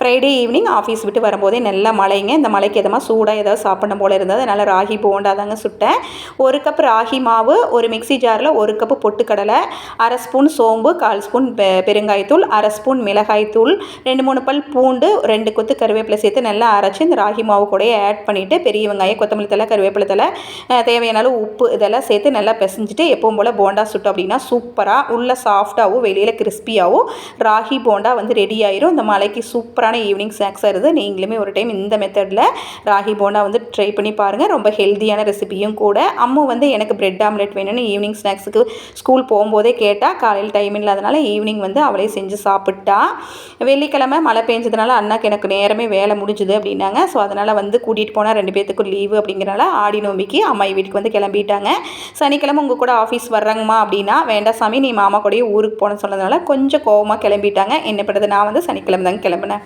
Friday evening office விட்டு வரும்போதே நல்லா மழைங்க. இந்த மழைக்கு எதமாக சூடாக ஏதாவது சாப்பிடணும் போல் இருந்தது. அதனால் ராகி போண்டா தாங்க சுட்டேன். 1 கப் ராகி மாவு, ஒரு மிக்ஸி ஜாரில் 1 கப்பு பொட்டுக்கடலை, 1/2 ஸ்பூன் சோம்பு, 1/4 ஸ்பூன் பெருங்காயத்தூள், 1/2 ஸ்பூன் மிளகாய்த்தூள், 2-3 பல் பூண்டு, 2 கொத்து கருவேப்பிலை சேர்த்து நல்லா அரைச்சி இந்த ராகி மாவு கூடயே ஆட் பண்ணிவிட்டு பெரிய வெங்காயம், கொத்தமல்லி தழை, கருவேப்பிலை தழை, தேவையான அளவு உப்பு இதெல்லாம் சேர்த்து நல்லா பிசைஞ்சிட்டு எப்பவும் போல் போண்டா சுட்டோம் அப்படின்னா சூப்பராக உள்ள சாஃப்டாகவும் வெளியில் கிறிஸ்பியாகவும் ராகி போண்டா வந்து ரெடி ஆயிரும். இந்த மலைக்கு சூப்பரான ஈவினிங் ஸ்நாக்ஸாக இருக்குது. நீங்களுமே ஒரு டைம் இந்த மெத்தடில் ராகி போண்டா வந்து ட்ரை பண்ணி பாருங்கள். ரொம்ப ஹெல்த்தியான ரெசிபியும் கூட. அம்மா வந்து எனக்கு பிரெட் ஆம்லெட் வேணும்னு ஈவினிங் ஸ்நாக்ஸுக்கு ஸ்கூல் போகும்போதே கேட்டால், காலையில் டைம் இல்லாதனால ஈவினிங் வந்து அவளே செஞ்சு சாப்பிட்டா. வெள்ளிக்கிழமை மழை பெஞ்சதுனால அண்ணாக்கு எனக்கு நேரமே வேலை முடிஞ்சுது அப்படின்னாங்க. ஸோ அதனால் வந்து கூட்டிகிட்டு போனால் 2 பேர்த்துக்கும் லீவு அப்படிங்கிறனால ஆடி நோம்பிக்கு அம்மாயி வீட்டுக்கு வந்து கிளம்பிட்டாங்க. சனிக்கிழமை உங்கள் கூட ஆஃபீஸ் வர்றாங்கம்மா அப்படின்னா, வேண்டாம் சாமி நீ மாமா கூடயே ஊருக்கு போகணுன்னு சொன்னதுனால கொஞ்சம் கோவமாக கிளம்பிட்டாங்க. என்ன பண்ணுறது, நான் வந்து சனிக்கிழமை தாங்க கிளம்புனேன்.